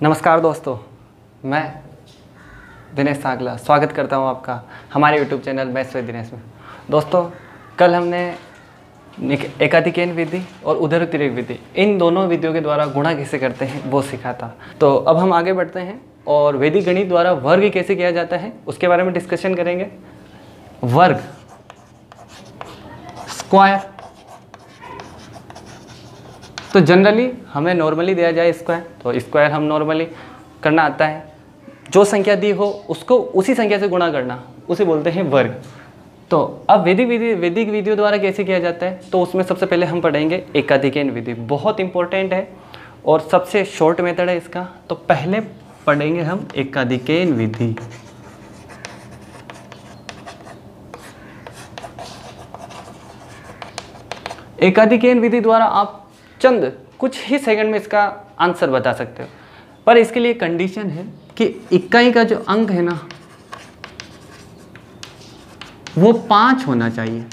नमस्कार दोस्तों, मैं दिनेश सागला स्वागत करता हूं आपका हमारे YouTube channel maths with Dinesh में। दोस्तों, कल हमने एकाधिकेन विधि और उदरतिर्क विधि इन दोनों विधियों के द्वारा गुणा कैसे करते हैं वो सीखा था। तो अब हम आगे बढ़ते हैं और वैदिक गणित द्वारा वर्ग कैसे किया जाता है उसके बारे में डिस्कशन करेंगे। वर्ग, स्क्वायर, तो जनरली हमें नॉर्मली दिया जाए स्क्वायर, तो स्क्वायर हम नॉर्मली करना आता है। जो संख्या दी हो उसको उसी संख्या से गुणा करना, उसे बोलते हैं वर्ग। तो अब वैदिक विधियों द्वारा कैसे किया जाता है, तो उसमें सबसे पहले हम पढ़ेंगे एकाधिकेन विधि। बहुत इंपॉर्टेंट है और सबसे शॉर्ट मेथड है इसका। तो पहले पढ़ेंगे हम एकाधिकेन विधि। एकाधिकेन विधि द्वारा आप चंद कुछ ही सेकंड में इसका आंसर बता सकते हो, पर इसके लिए कंडीशन है कि इकाई का जो अंक है ना वो 5 होना चाहिए।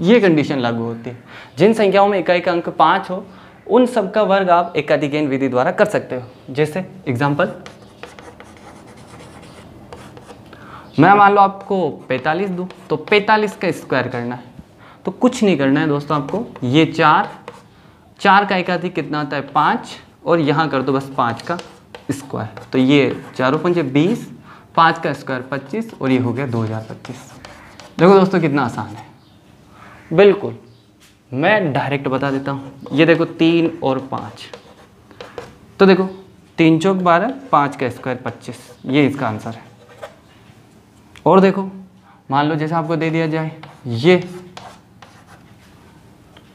ये कंडीशन लागू होती है। जिन संख्याओं में इकाई का अंक 5 हो उन सब का वर्ग आप एकाधिकेन विधि द्वारा कर सकते हो। जैसे एग्जांपल, मैं मान लो आपको 45 दूं तो 45 का स्क्वायर करना है। तो कुछ नहीं करना है दोस्तों, आपको ये 4 का एकाधिक कितना होता है 5, और यहाँ कर दो बस 5 का स्क्वायर। तो ये 4 × 5 = 20, 5 का स्क्वायर 25, और ये हो गया 2025। देखो दोस्तों कितना आसान है। बिल्कुल, मैं डायरेक्ट बता देता हूँ। ये देखो 3 और 5, तो देखो 3 × 4 = 12, 5 का स्क्वायर 25, ये इसका आंसर है। और देखो मान लो जैसे आपको दे दिया जाए ये,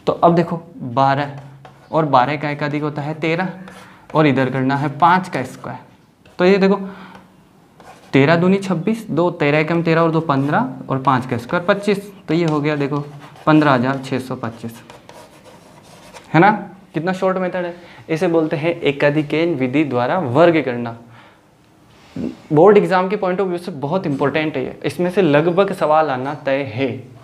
तो अब देखो 12 और 12 का एकाधिक होता है 13, और इधर करना है 5 का स्क्वायर। तो ये देखो 13 दूनी 26, 2 13 × 13 और 2 15, और 5 का स्क्वायर 25। तो ये हो गया देखो 15,625, है ना। कितना शॉर्ट मेथड है। इसे बोलते हैं एकाधिकेन विधि द्वारा वर्ग करना। बोर्ड एग्जाम के पॉइंट ऑफ व्यू से बहुत इंपॉर्टेंट है ये। इसमें से लगभग सवाल आना तय है,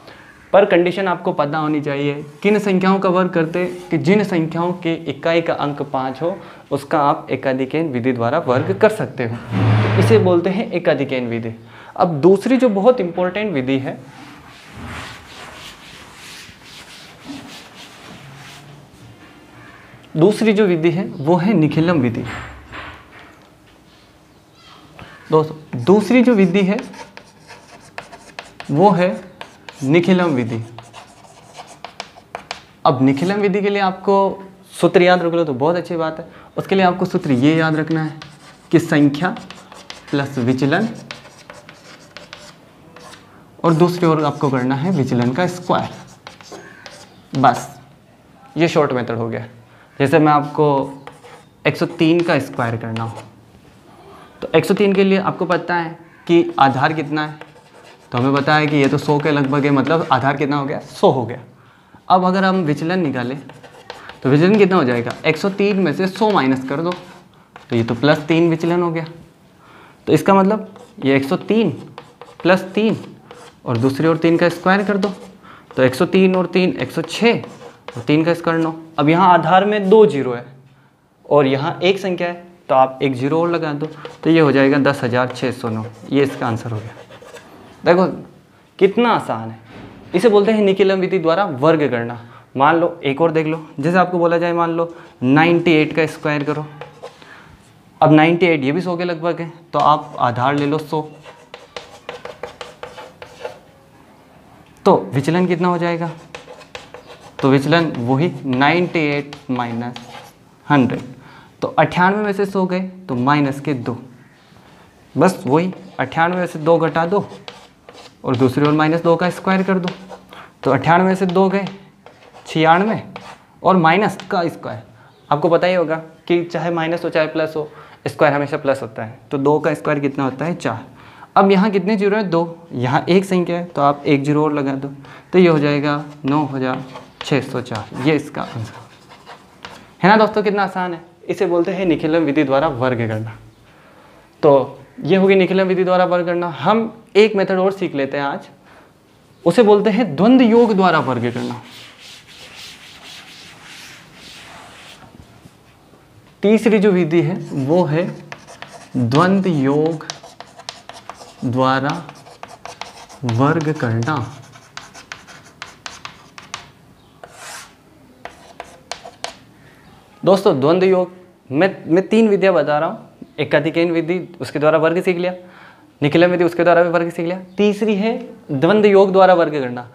पर कंडीशन आपको पता होनी चाहिए किन संख्याओं का वर्ग करते, कि जिन संख्याओं के इकाई का अंक 5 हो उसका आप एकाधिकेन विधि द्वारा वर्ग कर सकते हो। तो इसे बोलते हैं एकाधिकेन विधि। अब दूसरी जो बहुत इंपॉर्टेंट विधि है, दूसरी जो विधि है वो है निखिलम विधि। दोस्तों दूसरी जो विधि है वो है निखिलम विधि। अब निखिलम विधि के लिए आपको सूत्र याद रख लो तो बहुत अच्छी बात है। उसके लिए आपको सूत्र ये याद रखना है कि संख्या प्लस विचलन, और दूसरी ओर आपको करना है विचलन का स्क्वायर। बस ये शॉर्ट मेथड हो गया। जैसे मैं आपको 103 का स्क्वायर करना हो, तो 103 के लिए आपको पता है कि आधार कितना है, तो हमें पता है कि ये तो 100 के लगभग है, मतलब आधार कितना हो गया 100 हो गया। अब अगर हम विचलन निकालें तो विचलन कितना हो जाएगा, 103 में से 100 माइनस कर दो, तो ये तो +3 विचलन हो गया। तो इसका मतलब ये 103 + 3 और दूसरी ओर 3 का स्क्वायर कर दो, तो 103 और 3 106, और 3 का स्क्वायर 9। अब यहाँ आधार में 2 जीरो है और यहाँ एक संख्या है, तो आप एक जीरो और लगा दो, तो ये हो जाएगा 10,609। ये इसका आंसर हो गया। देखो कितना आसान है। इसे बोलते हैं निखिलम विधि द्वारा वर्ग करना। मान लो एक और देख लो, जैसे आपको बोला जाए मान लो 98 का स्क्वायर करो। अब 98 ये भी 100 के लगभग है, तो आप आधार ले लो 100, तो विचलन कितना हो जाएगा, तो विचलन वही 98 - 100, तो 98 में से 100 गए तो -2, बस वही 98 में से 2 घटा दो और दूसरी ओर -2 का स्क्वायर कर दो, तो 98 में से 2 गए 96, और माइनस का स्क्वायर आपको पता ही होगा कि चाहे माइनस हो चाहे प्लस हो, स्क्वायर हमेशा प्लस होता है। तो 2 का स्क्वायर कितना होता है 4। अब यहाँ कितने जीरो है 2, यहाँ एक संख्या है तो आप एक जीरो और लगा दो, तो ये हो जाएगा 9,604। ये इसका आंसर है ना दोस्तों। कितना आसान है। इसे बोलते हैं निखिलम विधि द्वारा वर्ग करना। तो ये होगी निखिलम विधि द्वारा वर्ग करना। हम एक मेथड और सीख लेते हैं आज, उसे बोलते हैं द्वंद्व योग द्वारा वर्ग करना। तीसरी जो विधि है वो है द्वंद्व योग द्वारा वर्ग करना। दोस्तों द्वंद्व योग मैं 3 विधियां बता रहा हूँ। एक अधिकरण विधि, उसके द्वारा वर्ग सीख लिया। निखिलन विधि, उसके द्वारा भी वर्ग सीख लिया। तीसरी है द्वंद्व योग द्वारा वर्ग करना,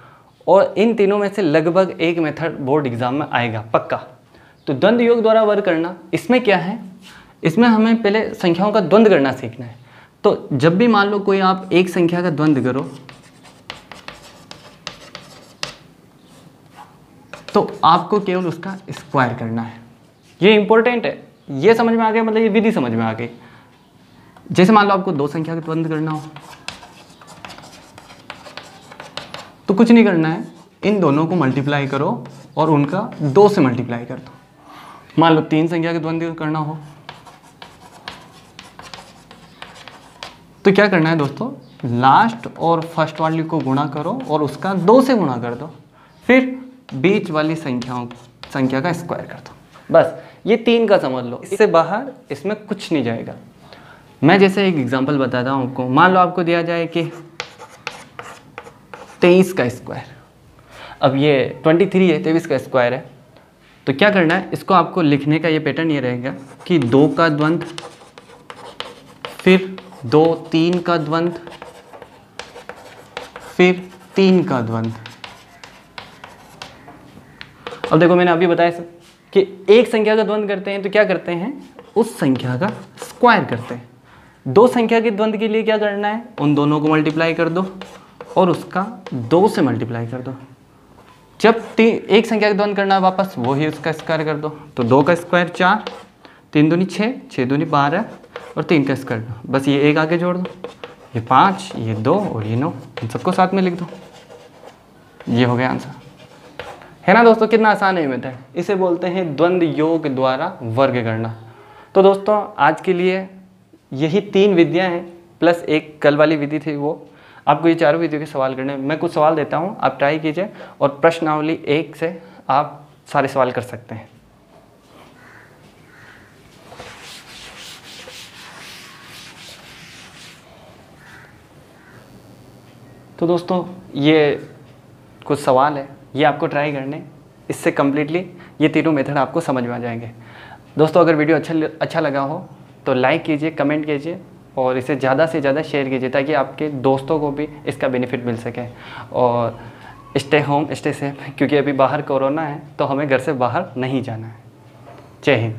और इन तीनों में से लगभग एक मेथड बोर्ड एग्जाम में आएगा पक्का। तो द्वंद्व योग द्वारा वर्ग करना, इसमें क्या है, इसमें हमें पहले संख्याओं का द्वंद्व करना सीखना है। तो जब भी मान लो कोई आप एक संख्या का द्वंद्व करो, तो आपको केवल उसका स्क्वायर करना है। ये इंपॉर्टेंट है, ये समझ में आ गया, मतलब ये विधि समझ में आ गई। जैसे मान लो आपको 2 संख्या का द्वंद्व करना हो, तो कुछ नहीं करना है, इन दोनों को मल्टीप्लाई करो और उनका 2 से मल्टीप्लाई कर दो। मान लो 3 संख्या का द्वंद्व करना हो, तो क्या करना है दोस्तों, लास्ट और फर्स्ट वाली को गुणा करो और उसका 2 से गुणा कर दो, फिर बीच वाली संख्या का स्क्वायर कर दो। बस ये 3 का समझ लो, इससे बाहर इसमें कुछ नहीं जाएगा। मैं जैसे एक एग्जांपल बताता हूँ आपको। मान लो आपको दिया जाए कि 23 का स्क्वायर, अब ये 23 है, 23 का स्क्वायर है, तो क्या करना है, इसको आपको लिखने का ये पैटर्न ये रहेगा कि 2 का द्वंद्व, फिर 2 3 का द्वंद्व, फिर 3 का द्वंद्व। अब देखो मैंने अभी बताया कि एक संख्या का द्वंद्व करते हैं तो क्या करते हैं, उस संख्या का स्क्वायर करते हैं। 2 संख्या के द्वंद्व के लिए क्या करना है, उन दोनों को मल्टीप्लाई कर दो और उसका 2 से मल्टीप्लाई कर दो। जब एक संख्या का द्वंद्व करना है वापस, वो ही उसका स्क्वायर कर दो। तो 2 का स्क्वायर 4, 3 दूनी 6, 6 दूनी 12 और 3 का स्क्वायर, बस ये 1 आगे जोड़ दो, ये 5, ये 2 और ये 9, इन सबको साथ में लिख दो। ये हो गया आंसर, है ना दोस्तों। कितना आसान है ये मेथड, इसे बोलते हैं द्वंद्व योग द्वारा वर्ग करना। तो दोस्तों आज के लिए यही 3 विधियां हैं, प्लस एक कल वाली विधि थी वो। आपको ये चारों विधियों के सवाल करने हैं। मैं कुछ सवाल देता हूँ, आप ट्राई कीजिए और प्रश्नावली 1 से आप सारे सवाल कर सकते हैं। तो दोस्तों ये कुछ सवाल है, ये आपको ट्राई करने, इससे कम्प्लीटली ये तीनों मेथड आपको समझ में आ जाएंगे। दोस्तों अगर वीडियो अच्छा लगा हो तो लाइक कीजिए, कमेंट कीजिए और इसे ज़्यादा से ज़्यादा शेयर कीजिए ताकि आपके दोस्तों को भी इसका बेनिफिट मिल सके। और स्टे होम, स्टे सेफ, क्योंकि अभी बाहर कोरोना है तो हमें घर से बाहर नहीं जाना है। जय हिंद।